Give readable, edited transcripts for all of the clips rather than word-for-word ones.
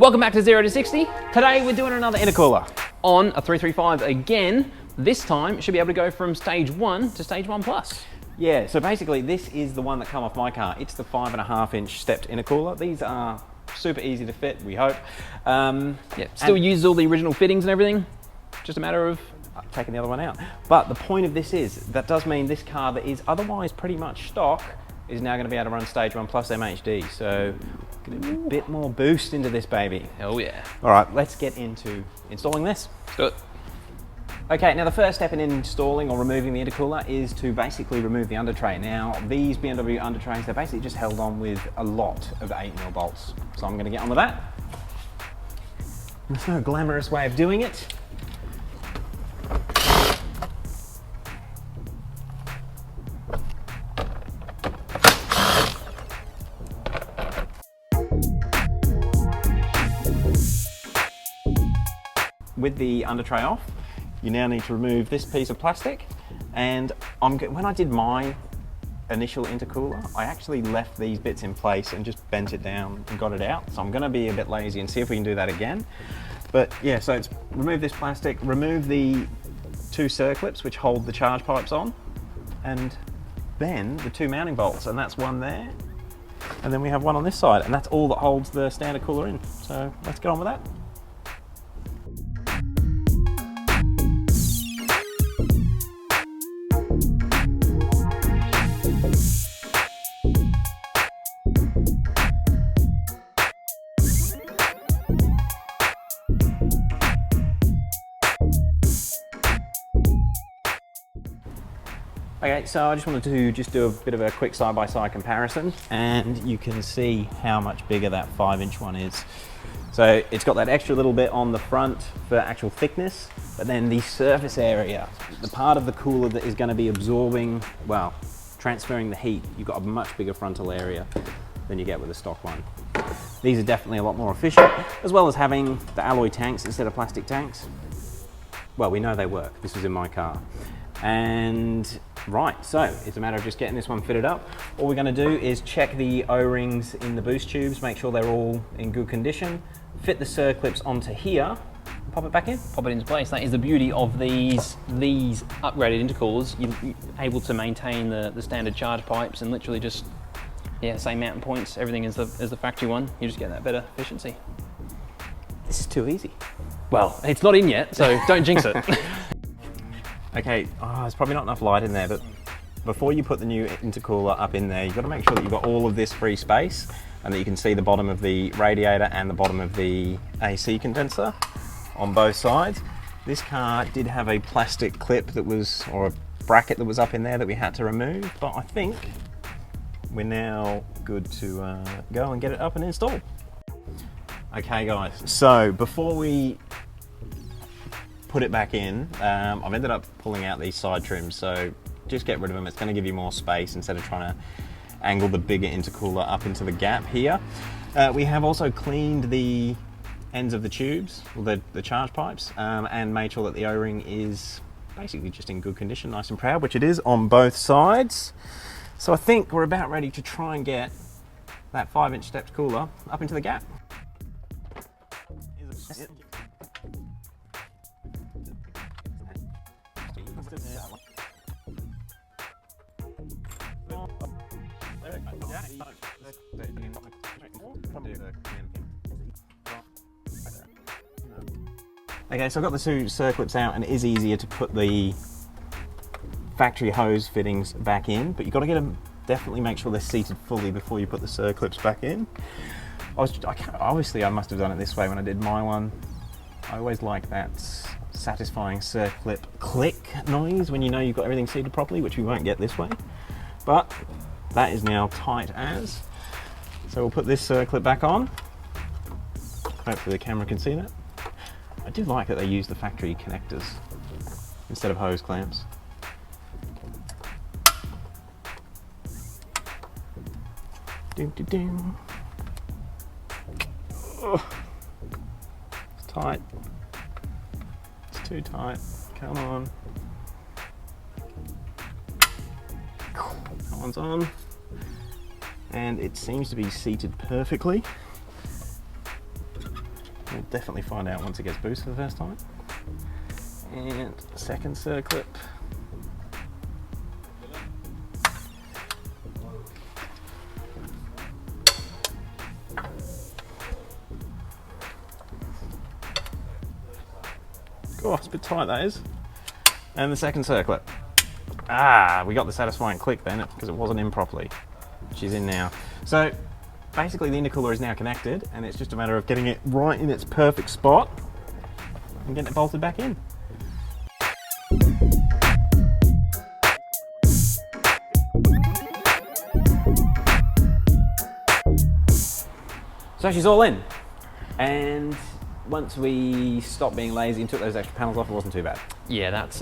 Welcome back to 0 to 60. Today we're doing another intercooler. On a 335 again. This time, should be able to go from stage 1 to stage 1 plus. Yeah, so basically this is the one that come off my car. It's the 5.5-inch stepped intercooler. These are super easy to fit, we hope. Still uses all the original fittings and everything. Just a matter of taking the other one out. But the point of this is, that does mean this car that is otherwise pretty much stock is now going to be able to run stage 1 plus MHD. So get a bit more boost into this baby. hell yeah. All right, let's get into installing this. Let's do it. Okay, now the first step in installing or removing the intercooler is to basically remove the under tray. Now, these BMW under trays, they're basically just held on with a lot of 8mm bolts. So I'm going to get on with that. There's no glamorous way of doing it. With the under tray off, you now need to remove this piece of plastic. And when I did my initial intercooler, I actually left these bits in place and just bent it down and got it out. So I'm going to be a bit lazy and see if we can do that again. But yeah, so it's remove this plastic, remove the 2 circlips which hold the charge pipes on, and then the 2 mounting bolts, and that's one there. And then we have one on this side, and that's all that holds the standard cooler in. So let's get on with that. Okay, so I just wanted to do a bit of a quick side-by-side comparison, and you can see how much bigger that 5-inch one is. So it's got that extra little bit on the front for actual thickness, but then the surface area, the part of the cooler that is going to be absorbing, well, transferring the heat, you've got a much bigger frontal area than you get with the stock one. These are definitely a lot more efficient, as well as having the alloy tanks instead of plastic tanks. Well, we know they work. This was in my car. And right, so it's a matter of just getting this one fitted up. All we're going to do is check the O-rings in the boost tubes, make sure they're all in good condition, fit the circlips onto here, and pop it back in. Pop it into place. That is the beauty of these upgraded intercoolers. You're able to maintain the standard charge pipes and literally just, same mounting points, everything is the factory one. You just get that better efficiency. This is too easy. Well, it's not in yet, so don't jinx it. Okay, there's probably not enough light in there, but before you put the new intercooler up in there, you've got to make sure that you've got all of this free space and that you can see the bottom of the radiator and the bottom of the AC condenser on both sides. This car did have a plastic clip that was, or a bracket that was up in there that we had to remove, but I think we're now good to go and get it up and installed. Okay guys, so before we put it back in, I've ended up pulling out these side trims, so just get rid of them. It's going to give you more space instead of trying to angle the bigger intercooler up into the gap here. We have also cleaned the ends of the tubes, the charge pipes, and made sure that the O-ring is basically just in good condition, nice and proud, which it is on both sides. So I think we're about ready to try and get that 5-inch stepped cooler up into the gap. Okay, so I've got the 2 circlips out, and it is easier to put the factory hose fittings back in, but you've got to get them, definitely make sure they're seated fully before you put the circlips back in. Obviously I must have done it this way when I did my one. I always like that satisfying circlip click noise when you know you've got everything seated properly, which we won't get this way. But that is now tight as. So we'll put this circlip back on. Hopefully the camera can see that. I do like that they use the factory connectors instead of hose clamps. Doom, doom, doom. Oh, it's tight. It's too tight. Come on. That one's on. And it seems to be seated perfectly. We'll definitely find out once it gets boosted for the first time. And second circlip. Oh, it's a bit tight, that is. And the second circlip. Ah, we got the satisfying click then because it wasn't in properly. She's in now. So basically the intercooler is now connected and it's just a matter of getting it right in its perfect spot and getting it bolted back in. So she's all in. And once we stopped being lazy and took those extra panels off, it wasn't too bad. Yeah, that's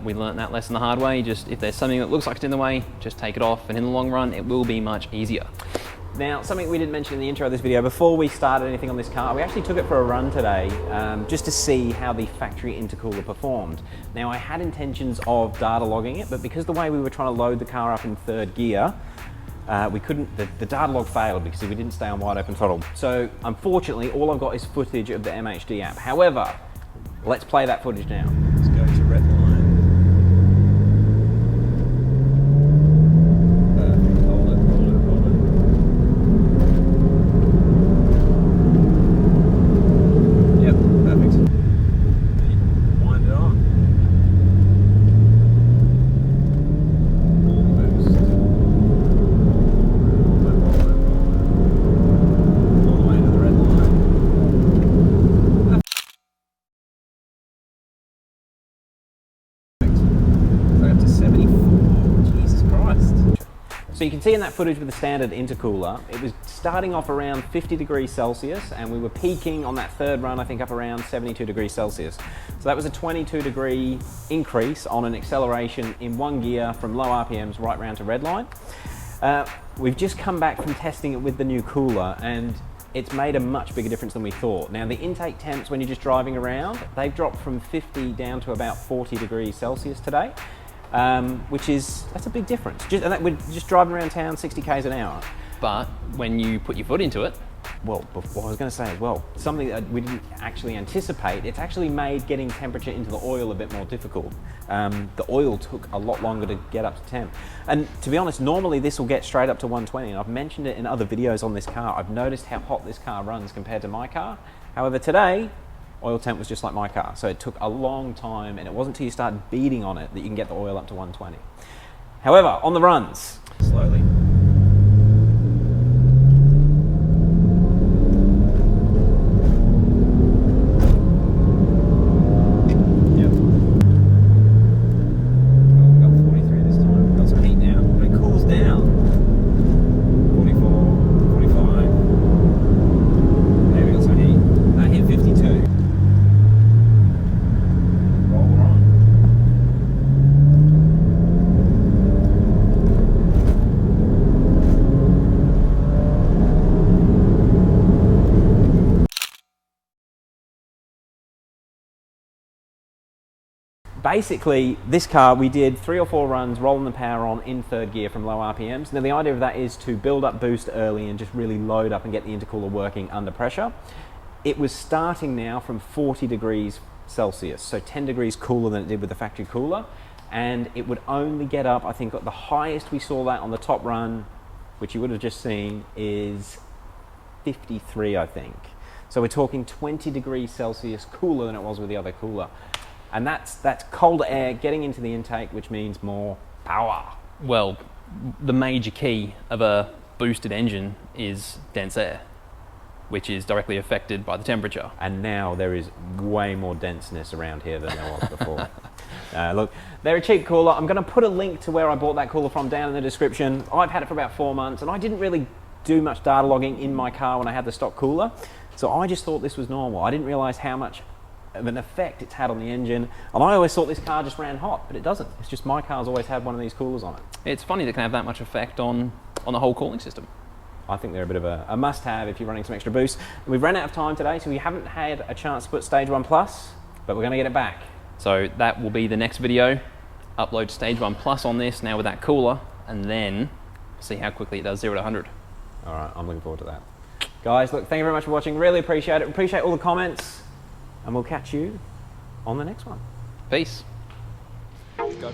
we learnt that lesson the hard way. Just if there's something that looks like it's in the way, just take it off, and in the long run, it will be much easier. Now, something we didn't mention in the intro of this video, before we started anything on this car, we actually took it for a run today, just to see how the factory intercooler performed. Now, I had intentions of data logging it, but because the way we were trying to load the car up in third gear, we couldn't, the data log failed because we didn't stay on wide open throttle. So unfortunately, all I've got is footage of the MHD app. However, let's play that footage now. Let's go to red line. Perfect, hold it, hold it, hold it. Yep, perfect. Wind it on. So you can see in that footage with the standard intercooler, it was starting off around 50 degrees Celsius and we were peaking on that third run, I think up around 72 degrees Celsius. So that was a 22 degree increase on an acceleration in one gear from low RPMs right round to redline. We've just come back from testing it with the new cooler and it's made a much bigger difference than we thought. Now the intake temps when you're just driving around, they've dropped from 50 down to about 40 degrees Celsius today. That's a big difference. We're just driving around town 60 k's an hour. But when you put your foot into it, well, what I was going to say as well, something that we didn't actually anticipate, it's actually made getting temperature into the oil a bit more difficult. The oil took a lot longer to get up to temp. And to be honest, normally this will get straight up to 120, and I've mentioned it in other videos on this car. I've noticed how hot this car runs compared to my car. However, today, oil temp was just like my car, so it took a long time, and it wasn't until you start beating on it that you can get the oil up to 120. However, on the runs, slowly. Yep. Oh, we got 43 this time. We've got some heat now, but it cools down. 44, 45. There we got some heat. That hit 52. Basically, this car, we did 3 or 4 runs rolling the power on in third gear from low RPMs. Now the idea of that is to build up boost early and just really load up and get the intercooler working under pressure. It was starting now from 40 degrees Celsius, so 10 degrees cooler than it did with the factory cooler. And it would only get up, I think the highest we saw that on the top run, which you would have just seen, is 53, I think. So we're talking 20 degrees Celsius cooler than it was with the other cooler. And that's cold air getting into the intake, which means more power. Well, the major key of a boosted engine is dense air, which is directly affected by the temperature. And now there is way more denseness around here than there was before. Look, they're a cheap cooler. I'm going to put a link to where I bought that cooler from down in the description. I've had it for about 4 months, and I didn't really do much data logging in my car when I had the stock cooler. So I just thought this was normal. I didn't realize how much of an effect it's had on the engine, and I always thought this car just ran hot, but it doesn't. It's just my car's always had one of these coolers on it. It's funny that it can have that much effect on the whole cooling system. I think they're a bit of a must-have if you're running some extra boost. We've run out of time today, so we haven't had a chance to put Stage 1 Plus, but we're going to get it back. So that will be the next video. Upload Stage 1 Plus on this now with that cooler, and then see how quickly it does 0 to 100. All right, I'm looking forward to that. Guys, look, thank you very much for watching. Really appreciate it. Appreciate all the comments. And we'll catch you on the next one. Peace. Go.